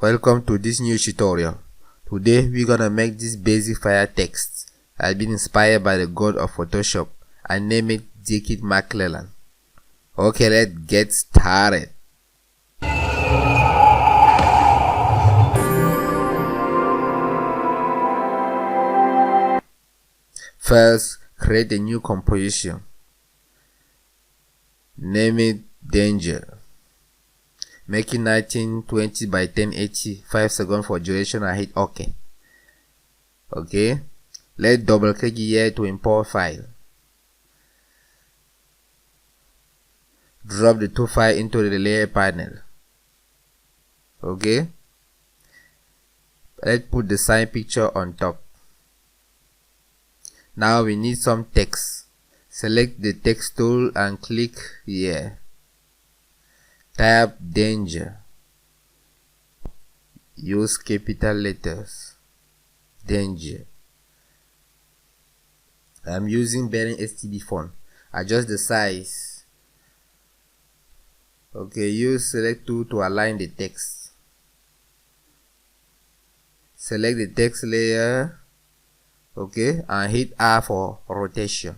Welcome to this new tutorial. Today we're gonna make this basic fire text. I've been inspired by the god of Photoshop. I name it Deke McClelland. Okay, let's get started. First, create a new composition. Name it Danger. Make it 1920 by 1080, 5 seconds for duration, and hit OK. Okay, let's double click here to import file. Drop the two files into the layer panel. Okay, let's put the sign picture on top. Now we need some text. Select the text tool and click here. Type Danger. Use capital letters. Danger. I'm using Bearing STB font. Adjust the size. Okay, use select tool to align the text. Select the text layer. Okay, and hit R for rotation.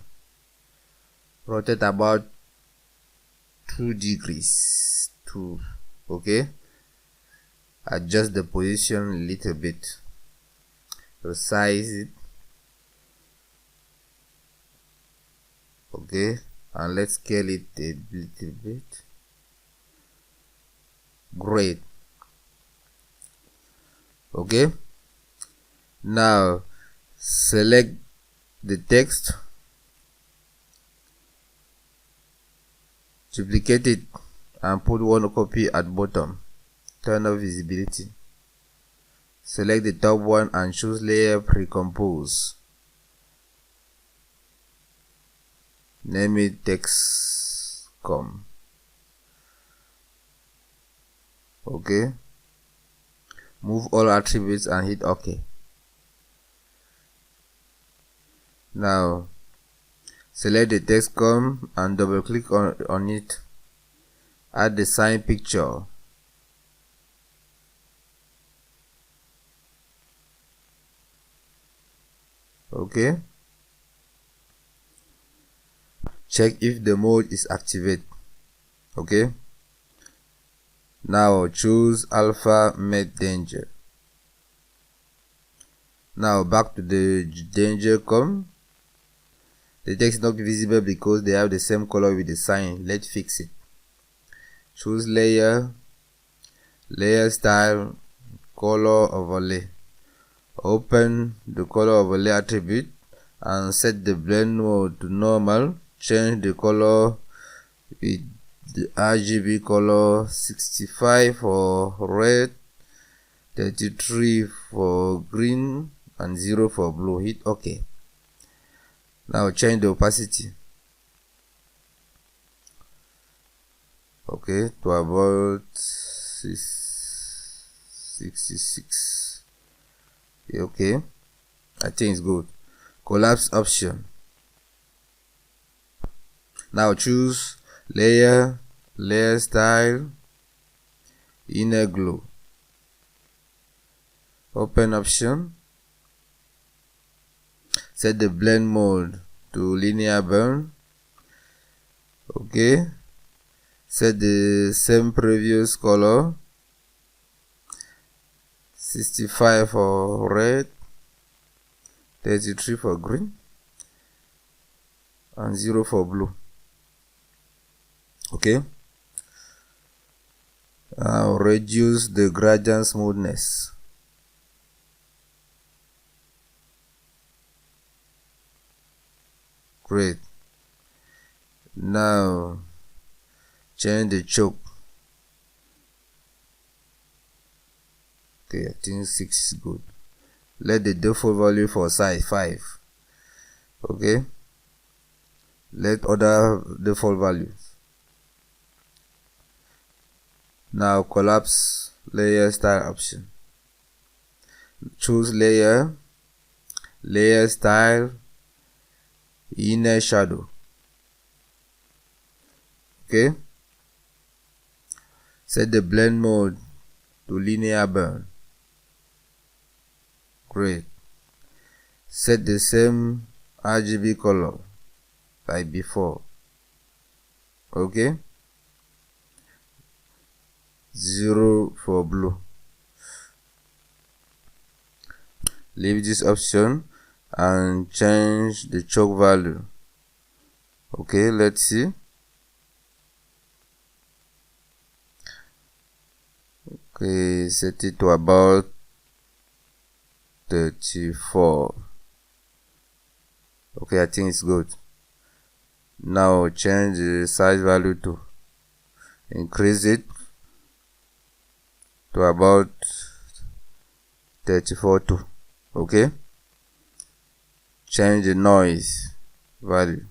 Rotate about 2 degrees. Okay, adjust the position a little bit, resize it. Okay, and let's scale it a little bit. Great. Okay, now select the text, duplicate it and put one copy at bottom. Turn off visibility. Select the top one and choose layer pre-compose. Name it text.com. Okay, move all attributes and hit OK. Now select the text.com and double click on it. Add the sign picture. Okay, check if the mode is activated. Okay, now choose Alpha Made Danger. Now back to the Danger.com. The text is not visible because they have the same color with the sign. Let's fix it. Choose layer, layer style, color overlay. Open the color overlay attribute and set the blend mode to normal. Change the color with the RGB color 65 for red, 33 for green, and 0 for blue. Hit OK. Now change the opacity. Okay, to about 66. Okay, I think it's good. Collapse option. Now choose layer, layer style, inner glow. Open option. Set the blend mode to linear burn. Okay, set the same previous color, 65 for red, 33 for green, and 0 for blue. Okay, now reduce the gradient smoothness. Great. Now change the choke. Okay, I think 6 is good. Let the default value for size 5. Okay, let other default values. Now collapse layer style option. Choose layer, layer style, inner shadow. Okay, set the blend mode to linear burn. Great. Set the same RGB color like before. Okay. 0 for blue. Leave this option and change the choke value. Okay, let's see. Okay, set it to about 34. Okay, I think it's good. Now change the size value to increase it to about 34 too. Okay, change the noise value,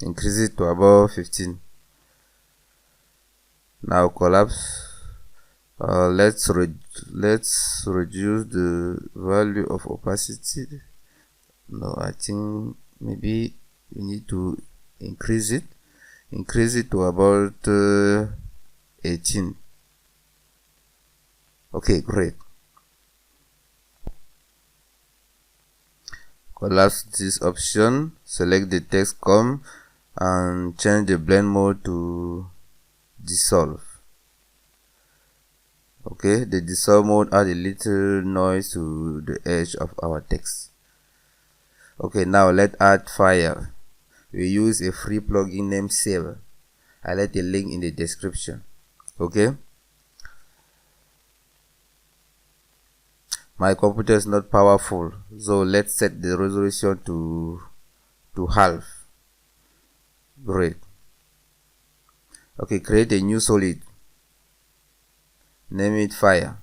increase it to about 15. Now collapse. Let's reduce the value of opacity. No, I think maybe we need to increase it to about 18. Okay, great. Collapse this option, select the text comp and change the blend mode to dissolve. Okay, the dissolve mode adds a little noise to the edge of our text. Okay, now let's add fire. We use a free plugin named Saber. I left a link in the description. Okay. My computer is not powerful, so let's set the resolution to half. Great. Okay, create a new solid. Name it fire.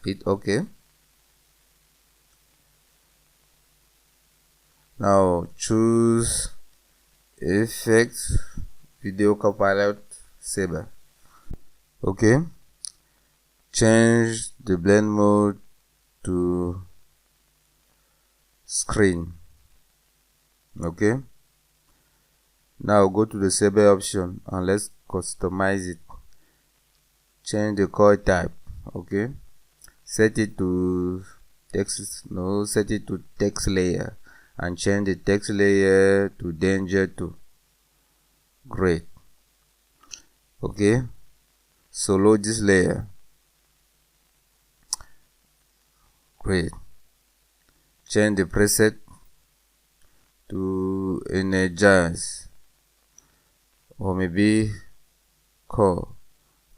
Hit OK. Now choose Effects, Video Copilot, Saber. Okay. Change the blend mode to screen. Okay. Now go to the Saber option and let's customize it. Change the color type. Okay. Set it to text. No, set it to text layer and change the text layer to danger 2. Great. Okay. So load this layer. Great. Change the preset to energize or maybe core.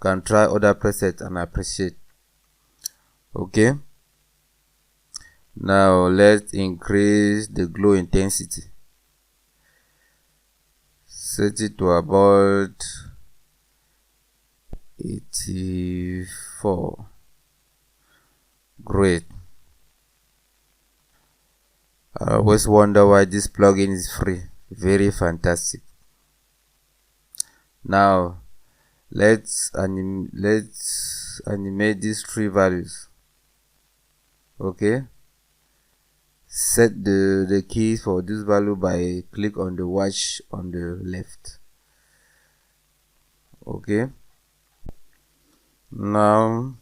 Can try other presets and appreciate. Okay. Now let's increase the glow intensity. Set it to about 84. Great. I always wonder why this plugin is free. Very fantastic. Now let's animate these 3 values. Okay. Set the keys for this value by click on the watch on the left. Okay. Now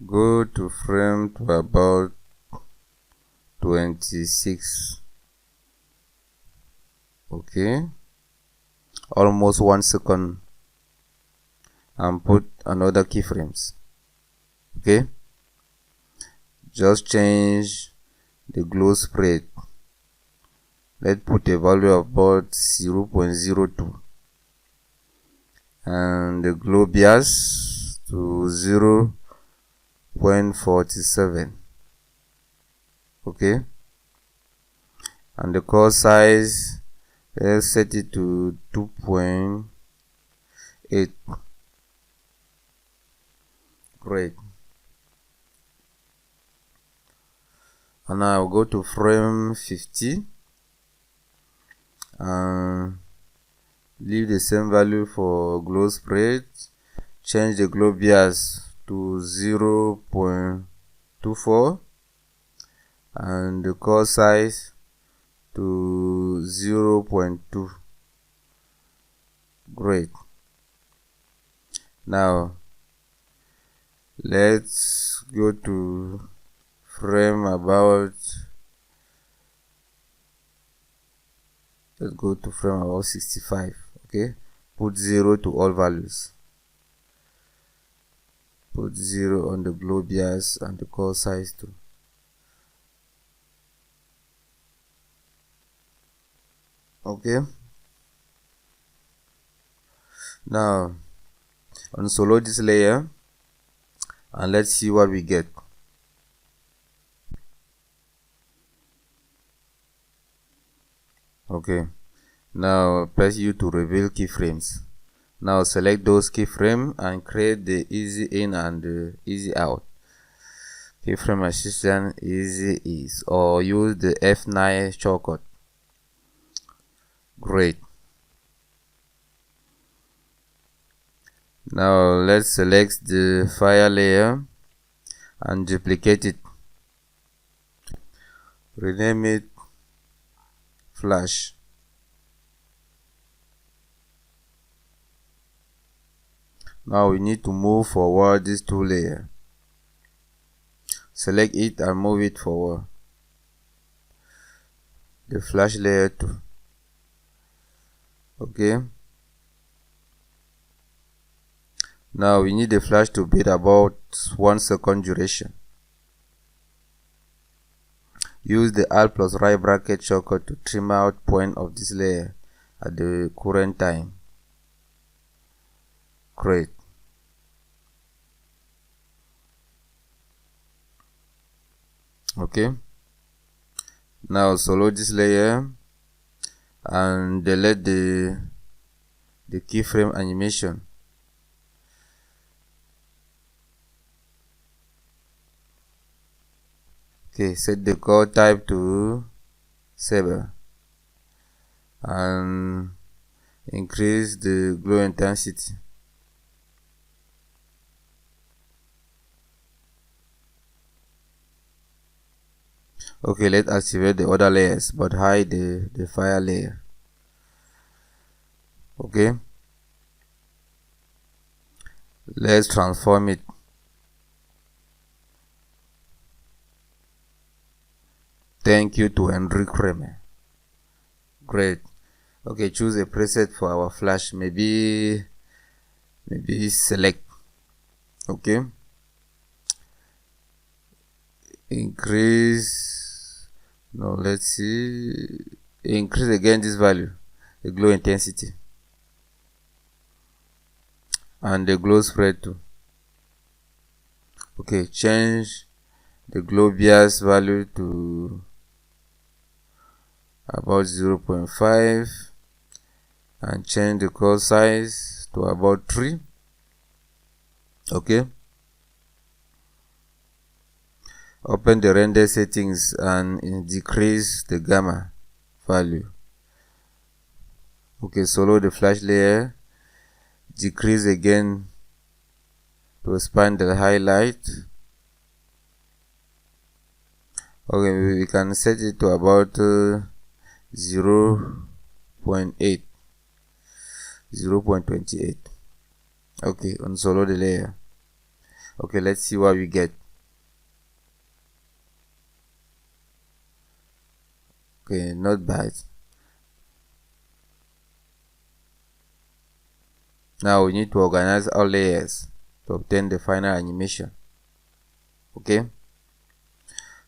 go to frame to about 26. Okay. Almost 1 second. And put another keyframes. Okay. Just change the glow spread. Let's put a value of about 0.02 and the glow bias to 0.47. Okay. And the color size, let's set it to 2.8. Great. And now I'll go to frame 50 and leave the same value for glow spread. Change the glow bias to 0.24 and the color size to 0.2. Great. Now let's go to frame about 65. Okay, put 0 to all values. Put 0 on the glow bias and the call size too. Okay, now unsolo this layer and let's see what we get. Okay, now press U to reveal keyframes. Now select those keyframes and create the easy in and the easy out. Keyframe assistant easy ease, or use the F9 shortcut. Great. Now let's select the fire layer and duplicate it. Rename it Flash. Now we need to move forward these two layers. Select it and move it forward. The flash layer too. Okay. Now we need the flash to be about 1 second duration. Use the Alt plus right bracket shortcut to trim out point of this layer at the current time. Great. Okay. Now solo this layer and delete the keyframe animation. Okay, set the code type to saber and increase the glow intensity. Okay, let's activate the other layers but hide the fire layer. Okay, let's transform it. Thank you to Henrik Kremer. Great. Okay, choose a preset for our flash. Maybe select. Okay. Increase. No, let's see. Increase again this value, the glow intensity, and the glow spread too. Okay, change the glow bias value to about 0.5 and change the call size to about 3. Okay, open the render settings and decrease the gamma value. Okay, solo the flash layer, decrease again to expand the highlight. Okay, we can set it to about 0.8, 0.28. Okay, unsolo the layer. Okay, let's see what we get. Okay, not bad. Now we need to organize all layers to obtain the final animation. Okay,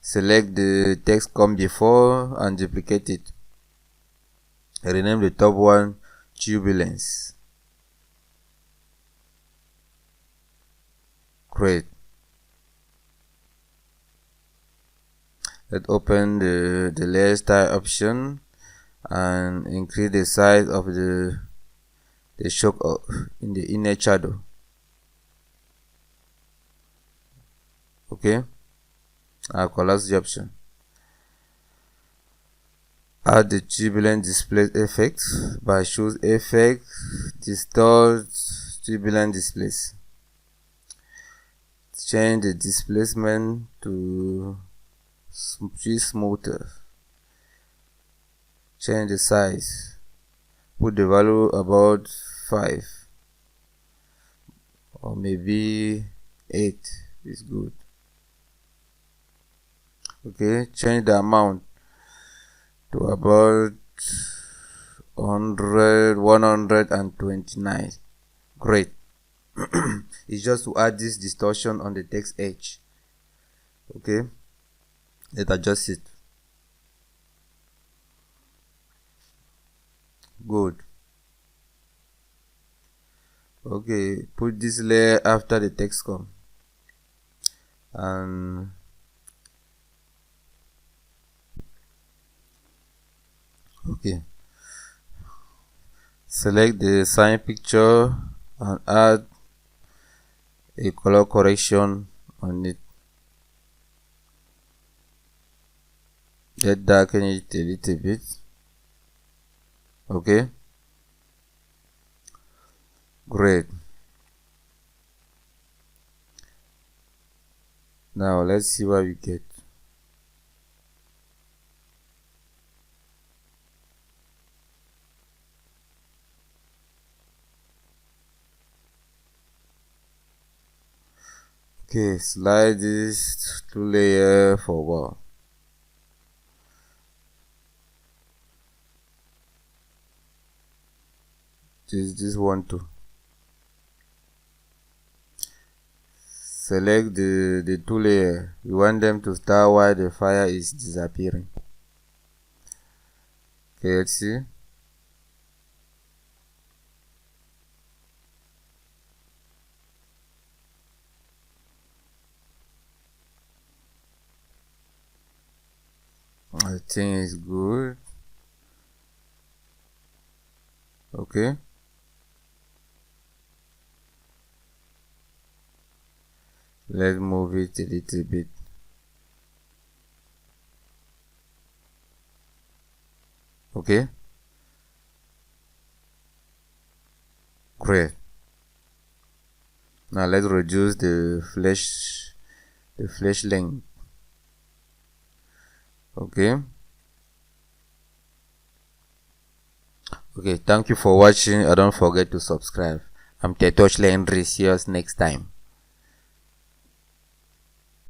select the text come before and duplicate it. Rename the top one turbulence. Great. Let's open the layer style option and increase the size of the shock in the inner shadow. Okay, I'll collapse the option. Add the turbulent display effect by choose effect, distort turbulent displays. Change the displacement to smoother. Change the size. Put the value about 5. or maybe 8 is good. Okay, change the amount to about 129. Great. It's just to add this distortion on the text edge. Okay, let's adjust it. Good. Okay, put this layer after the text come, and okay, select the sign picture and add a color correction on it. Let's darken it a little bit. Okay, great. Now let's see what we get. Okay, slide this 2-layer forward. This one too. Select the 2-layer. You want them to start while the fire is disappearing. Okay, let's see. I think it's good. Okay. Let's move it a little bit. Okay. Great. Now let's reduce the flash length. Okay. Okay, thank you for watching. Don't forget to subscribe. I'm Tetoch Landry. See us next time.